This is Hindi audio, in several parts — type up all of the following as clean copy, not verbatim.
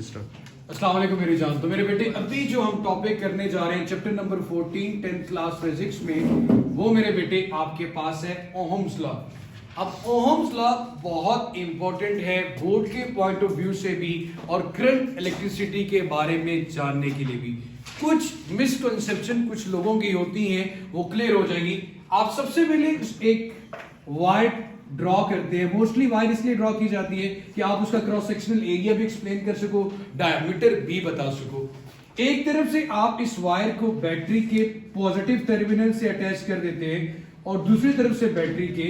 अस्सलाम वालेकुम मेरी जान। तो मेरे बेटे अभी जो हम टॉपिक करने जा रहे हैं chapter number 14 10th class physics में, वो मेरे बेटे आपके पास है ओहम्स लॉ। अब ओहम्स लॉ बहुत इंपॉर्टेंट है बोर्ड के पॉइंट ऑफ व्यू से भी और करंट इलेक्ट्रिसिटी के बारे में जानने के लिए भी। कुछ मिसकंसेप्शन कुछ लोगों की होती हैं, वो क्लियर हो जाएगी। आप सबसे पहले एक वायर ड्रॉ करते हैं। मोस्टली वायर इसलिए ड्रॉ की जाती है कि आप उसका क्रॉस सेक्शनल एरिया भी एक्सप्लेन कर सको, डायमीटर भी बता सको। एक तरफ से आप इस वायर को बैटरी के पॉजिटिव टर्मिनल से अटैच कर देते हैं और दूसरी तरफ से बैटरी के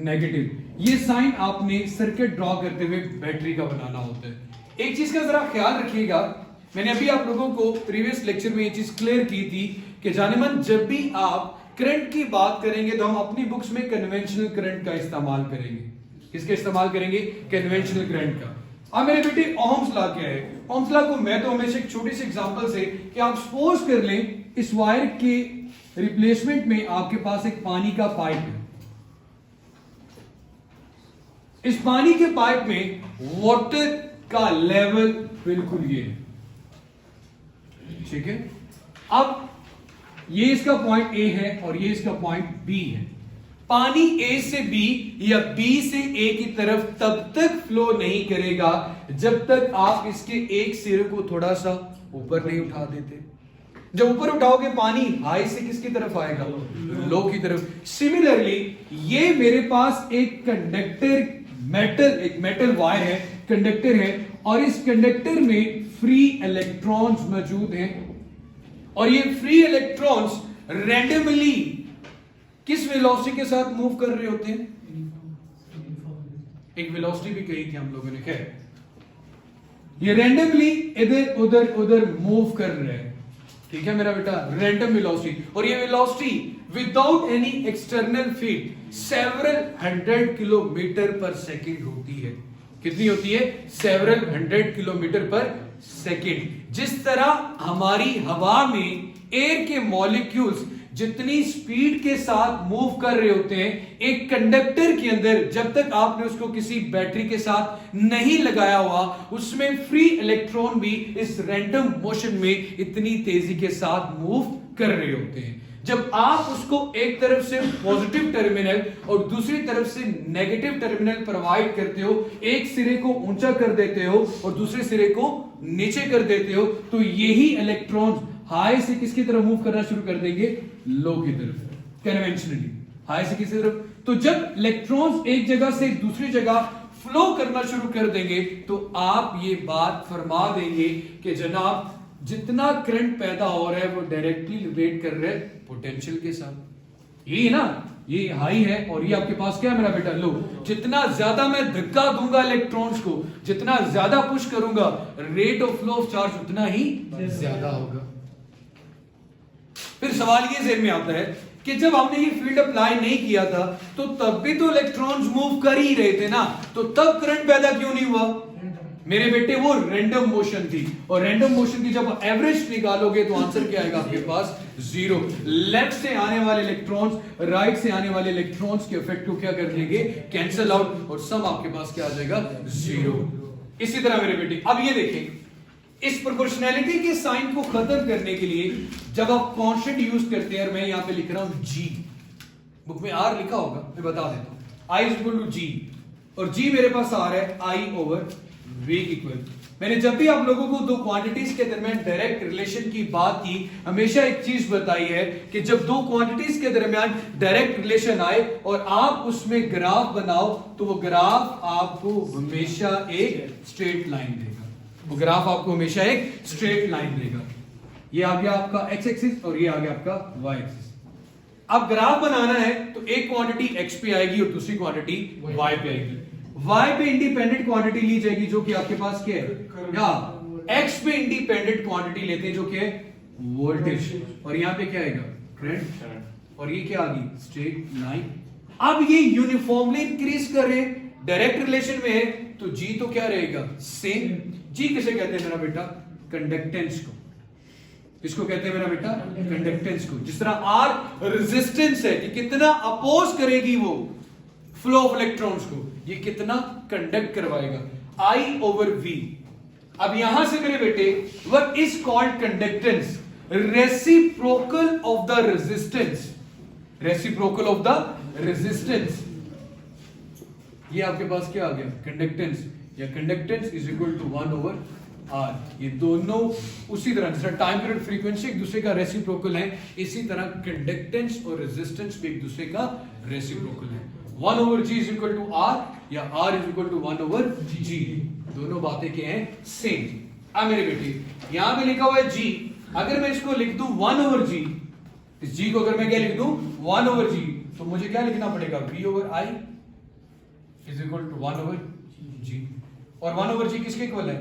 नेगेटिव। ये साइन आपने सर्किट ड्रॉ करते हुए बैटरी का बनाना होता है। एक चीज का जरा ख्याल रखिएगा, मैंने अभी आप लोगों को प्रीवियस लेक्चर में ये चीज क्लियर की थी कि जानेमन जब भी आप करंट की बात करेंगे तो हम अपनी बुक्स में कन्वेंशनल करंट का इस्तेमाल करेंगे। किसका इस्तेमाल करेंगे? कन्वेंशनल करंट का। अब मेरे बेटे ओहम्स लॉ क्या है? ओहम्स लॉ को मैं तो हमेशा एक छोटी सी एग्जांपल से कि आप सपोज कर लें इस वायर के रिप्लेसमेंट में आपके पास एक पानी का पाइप है। इस पानी के पाइप में वाटर का लेवल बिल्कुल ये है, ठीक है। अब ये इसका पॉइंट ए है और ये इसका पॉइंट बी है। पानी ए से बी या बी से ए की तरफ तब तक फ्लो नहीं करेगा जब तक आप इसके एक सिरे को थोड़ा सा ऊपर नहीं उठा देते। जब ऊपर उठाओगे पानी हाई से किसकी तरफ आएगा? लो की तरफ। सिमिलरली ये मेरे पास एक कंडक्टर एक मेटल वायर है, कंडक्टर है, और इस कंडक्टर में फ्री इलेक्ट्रॉन्स मौजूद हैं और ये फ्री इलेक्ट्रॉन्स रैंडमली किस वेलोसिटी के साथ मूव कर रहे होते हैं? एक वेलोसिटी भी कही थी हम लोगों ने, खैर ये रैंडमली इधर उधर उधर मूव कर रहे हैं, ठीक है मेरा बेटा, रैंडम वेलोसिटी। और ये velocity without any external feed several 100 kilometre पर सेकेंड होती है। कितनी होती है? सेवरल 100 किलोमीटर पर सेकेंड। जिस तरह हमारी हवा में एयर के मॉलिक्यूल्स जितनी स्पीड के साथ मूव कर रहे होते हैं, एक कंडक्टर के अंदर जब तक आपने उसको किसी बैटरी के साथ नहीं लगाया हुआ, उसमें फ्री इलेक्ट्रॉन भी इस रैंडम मोशन में इतनी तेजी के साथ मूव कर रहे होते हैं। जब आप उसको एक तरफ से पॉजिटिव टर्मिनल और दूसरी तरफ से नेगेटिव टर्मिनल प्रोवाइड करते हो, एक सिरे को ऊंचा कर देते हो और दूसरे सिरे को नीचे कर देते हो, तो यही इलेक्ट्रॉन्स हाई से किसकी तरफ मूव करना शुरू कर देंगे? लो की तरफ। कन्वेंशनली हाई से किसी तरफ। तो जब इलेक्ट्रॉन्स एक जगह से दूसरी जगह फ्लो करना शुरू कर देंगे तो आप ये बात फरमा देंगे कि जनाब जितना करंट पैदा हो रहा है वो डायरेक्टली रिलेट कर रहा है पोटेंशियल के साथ। यही ना, ये हाई है और ये आपके पास क्या है मेरा बेटा? लो। जितना ज्यादा मैं धक्का दूंगा इलेक्ट्रॉन्स को, जितना ज्यादा पुश करूंगा, rate of flow of charge उतना ही ज्यादा होगा। फिर सवाल ये ज़हन में आता है कि जब हमने ये फील्ड अप्लाई नहीं किया था तो तब भी तो इलेक्ट्रॉन्स मूव कर ही रहे थे ना, तो तब करंट पैदा क्यों नहीं हुआ? मेरे बेटे वो रैंडम मोशन थी, और रैंडम मोशन की जब एवरेज निकालोगे तो आंसर क्या आएगा आपके पास? जीरो। लेफ्ट से आने वाले इलेक्ट्रॉन्स राइट से आने वाले इलेक्ट्रॉन्स के इफेक्ट को क्या कर देंगे? कैंसिल आउट, और सम आपके पास क्या आ जाएगा? जीरो। इसी तरह मेरे बेटे अब ये देखें, इस प्रोपोर्शनैलिटी के साइन को खत्म करने के लिए जब आप कांस्टेंट यूज करते हैं, और मैं यहां पे लिख रहा हूं जी, बुक में आर लिखा होगा, मैं बता देता हूं, आई इज इक्वल टू जी, और जी मेरे पास आ रहा है आई ओवर वी इक्वल। मैंने जब भी आप लोगों को दो क्वांटिटीज के दरमियान डायरेक्ट रिलेशन की बात की, हमेशा एक चीज बताई है कि जब दो क्वांटिटीज के दरमियान डायरेक्ट रिलेशन आए और आप उसमें ग्राफ बनाओ तो वो ग्राफ आपको हमेशा एक स्ट्रेट लाइन देगा। वो ग्राफ आपको हमेशा एक स्ट्रेट लाइन देगा। ये आ गया आपका एक्स एक्सिस और ये आ गया आपका वाई एक्सिस। अब ग्राफ बनाना है तो एक क्वांटिटी एक्स पे आएगी और दूसरी क्वांटिटी वाई पे आएगी। वाई पे इंडिपेंडेंट क्वांटिटी ली जाएगी जो कि आपके पास क्या है? या एक्स पे इंडिपेंडेंट क्वांटिटी लेते हैं जो कि है वोल्टेज, और यहां पे क्या आएगा? करंट, और ये क्या आ गई? Straight line. अब ये यूनिफॉर्मली इंक्रीज कर रहे हैं, डायरेक्ट रिलेशन में है, तो जी तो क्या रहेगा? सेम। जी किसे कहते हैं मेरा बेटा? कंडक्टेंस को। इसको कहते हैं मेरा बेटा? कंडक्टेंस को। जिस तरह आर रेजिस्टेंस है कि कितना अपोज करेगी वो फ्लो ऑफ इलेक्ट्रॉन्स को, ये कितना कंडक्ट करवाएगा। आई ओवर वी अब यहां से मेरे बेटे what is called conductance, reciprocal of the resistance, reciprocal of the resistance. ये आपके पास क्या आ गया, कंडक्टेंस, या conductance is equal to 1/r। ये दोनों उसी तरह जैसे टाइम पीरियड फ्रीक्वेंसी एक दूसरे का रेसिप्रोकल है, इसी तरह कंडक्टेंस और रेजिस्टेंस भी एक दूसरे का रेसिप्रोकल है। 1/g is equal to r या r is equal to 1/g, दोनों बातें क्या हैं, सेम। अब मेरे बेटे यहां पे लिखा हुआ है g, अगर मैं इसको लिख दूं 1/g, इस g को अगर मैं क्या लिख दूं 1/g, तो मुझे क्या लिखना पड़ेगा, v/i is equal to 1/g। और 1/g किसके इक्वल है,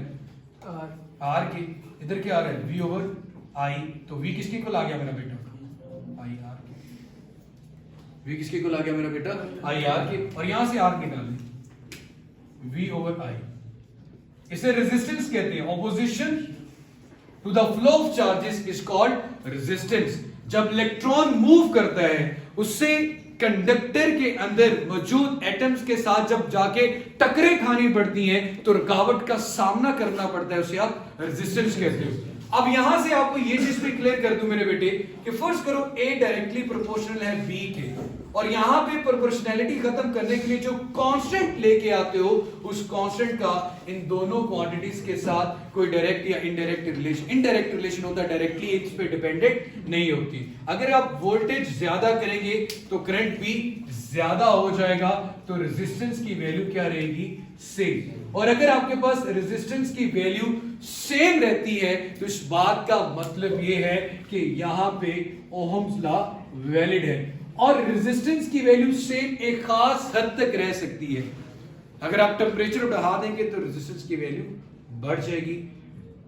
r के, इधर क्या आ रहा है v/i, तो v किसके इक्वल आ गया मेरा बेटा, i r के, v किसके इक्वल आ गया मेरा बेटा, i r के, और यहां से r निकाल लें v/i। इसे रेजिस्टेंस कहते हैं, opposition to the flow of charges is called resistance. जब इलेक्ट्रॉन मूव करता है उससे कंडक्टर के अंदर मौजूद एटम्स के साथ जब जाके टकरे खानी पड़ती हैं तो रुकावट का सामना करना पड़ता है, उसे आप रेजिस्टेंस कहते हो। अब यहां से आपको ये चीज भी क्लियर कर दूं मेरे बेटे कि फर्ज करो A डायरेक्टली प्रोपोर्शनल है B के, और यहां पे प्रोपोर्शनैलिटी खत्म करने के लिए जो कांस्टेंट लेके आते हो उस कांस्टेंट का इन दोनों क्वांटिटीज के साथ कोई डायरेक्ट या इनडायरेक्ट रिलेशन होता है, डायरेक्टली इस पे डिपेंडेंट नहीं होती। अगर आप वोल्टेज ज्यादा करेंगे तो करंट भी ज्यादा हो जाएगा, तो रेजिस्टेंस की वैल्यू क्या रहेगी, सेम। और अगर आपके पास रेजिस्टेंस की वैल्यू सेम रहती है तो इस बात का मतलब यह है कि यहां पे ओहम्स लॉ वैलिड है, और रेजिस्टेंस की वैल्यू सेम एक खास हद तक रह सकती है। अगर आप टेम्परेचर बढ़ा देंगे तो रेजिस्टेंस की वैल्यू बढ़ जाएगी।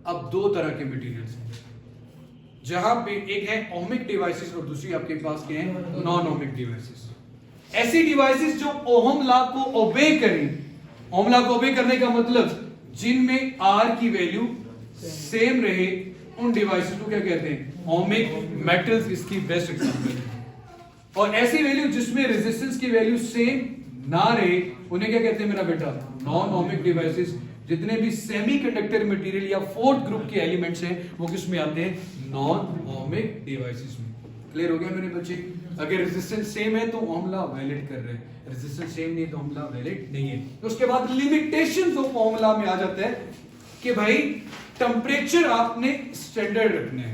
अब दो तरह के मटेरियल्स हैं, जहां पे एक है ओमिक डिवाइसेस और दूसरी आपके पास क्या है, नॉन ओमिक डिवाइसेस। ऐसी डिवाइसेस जो ओहम लॉ को ओबे करें, ओहम लॉ को ओबे करने का मतलब जिनमें R की वैल्यू सेम रहे, उन डिवाइसेस को क्या कहते हैं, ओमिक मेटल्स इसकी बेस्ट एग्जांपल है। और ऐसी वैल्यू जिसमें रेजिस्टेंस की वैल्यू सेम ना रहे उन्हें क्या कहते हैं मेरा बेटा, नॉन ओमिक डिवाइसेस। जितने भी सेमीकंडक्टर मटेरियल या फोर्थ ग्रुप के एलिमेंट्स हैं वो किस में आते हैं, नॉन ओमिक डिवाइसेस में। क्लियर हो गया मेरे बच्चे? अगर रेजिस्टेंस सेम है तो ओहम लॉ वैलिड कर रहे हैं, रेजिस्टेंस सेम नहीं तो ओहम लॉ वैलिड नहीं है। तो उसके बाद लिमिटेशंस ऑफ ओहम लॉ में आ जाता है कि भाई टेंपरेचर आपने स्टैंडर्ड रखना है,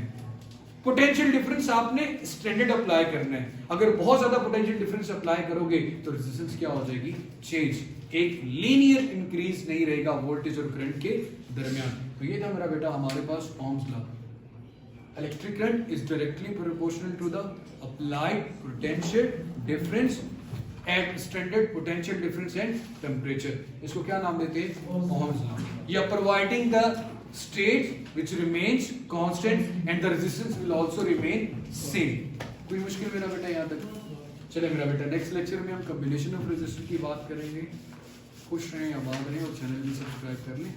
पोटेंशियल डिफरेंस आपने स्टैंडर्ड अप्लाई करना है। अगर बहुत ज्यादा पोटेंशियल डिफरेंस अप्लाई करोगे तो रेजिस्टेंस क्या हो जाएगी, चेंज, एक लीनियर इंक्रीज नहीं रहेगा वोल्टेज और करंट के दरमियान। तो ये था मेरा बेटा हमारे पास Ohm's law. Electric current is directly proportional to the applied potential difference at standard potential difference and temperature. इसको क्या नाम देते हैं, ओहम्स लॉ। या providing the state which remains constant and the resistance will also remain same। कोई मुश्किल मेरा बेटा यहाँ तक? चले मेरा बेटा नेक्स्ट लेक्चर में हम कॉम्बिनेशन ऑफ रेजिस्टर की बात करेंगे। खुश रहें, आबाद रहें और चैनल भी सब्सक्राइब कर लें।